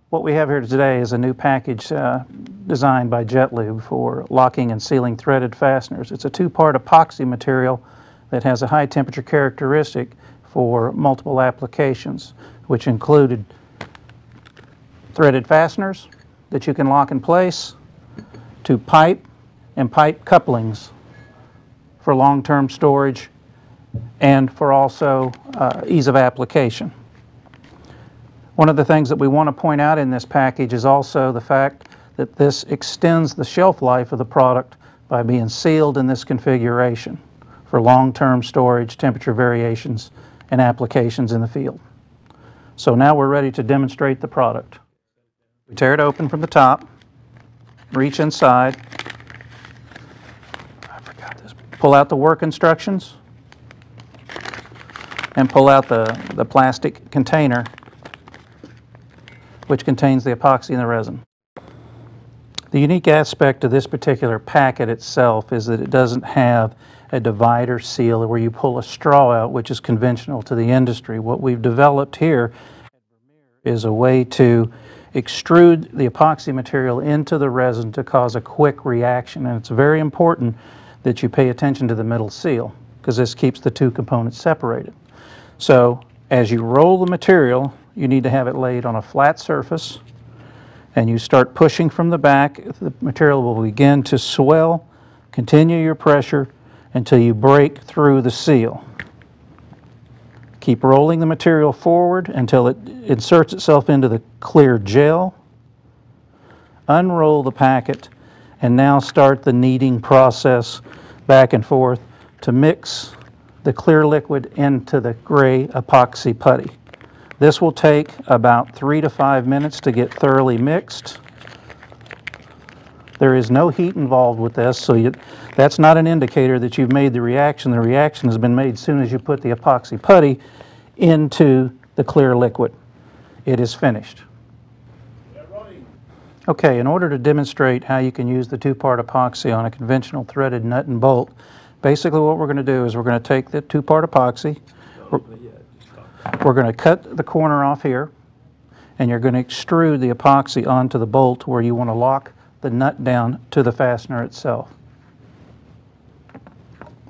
What we have here today is a new package designed by Jet-Lok for locking and sealing threaded fasteners. It's a two-part epoxy material that has a high temperature characteristic for multiple applications, which included threaded fasteners that you can lock in place, to pipe and pipe couplings for long-term storage and for also ease of application. One of the things that we want to point out in this package is also the fact that this extends the shelf life of the product by being sealed in this configuration for long-term storage, temperature variations, and applications in the field. So now we're ready to demonstrate the product. We tear it open from the top, reach inside, pull out the work instructions, and pull out the plastic container which contains the epoxy and the resin. The unique aspect of this particular packet itself is that it doesn't have a divider seal where you pull a straw out, which is conventional to the industry. What we've developed here is a way to extrude the epoxy material into the resin to cause a quick reaction, and it's very important that you pay attention to the middle seal because this keeps the two components separated. So as you roll the material, you need to have it laid on a flat surface, and you start pushing from the back. The material will begin to swell. Continue your pressure until you break through the seal. Keep rolling the material forward until it inserts itself into the clear gel. Unroll the packet and now start the kneading process back and forth to mix the clear liquid into the gray epoxy putty. This will take about 3 to 5 minutes to get thoroughly mixed. There is no heat involved with this, so that's not an indicator that you've made the reaction. The reaction has been made as soon as you put the epoxy putty into the clear liquid. It is finished. Okay, in order to demonstrate how you can use the two-part epoxy on a conventional threaded nut and bolt, basically what we're going to do is we're going to take the two-part epoxy, we're going to cut the corner off here, and you're going to extrude the epoxy onto the bolt where you want to lock the nut down to the fastener itself.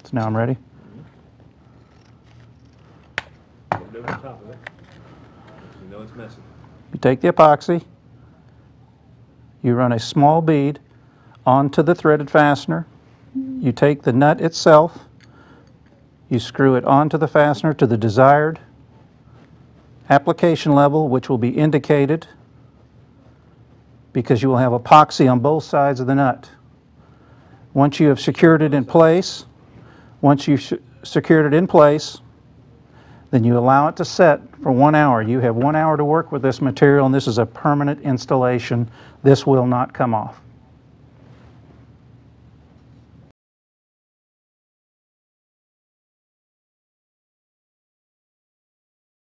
So now I'm ready. You take the epoxy, you run a small bead onto the threaded fastener, you take the nut itself, you screw it onto the fastener to the desired application level, which will be indicated because you will have epoxy on both sides of the nut. Once you have secured it in place, then you allow it to set for 1 hour. You have 1 hour to work with this material, and this is a permanent installation. This will not come off.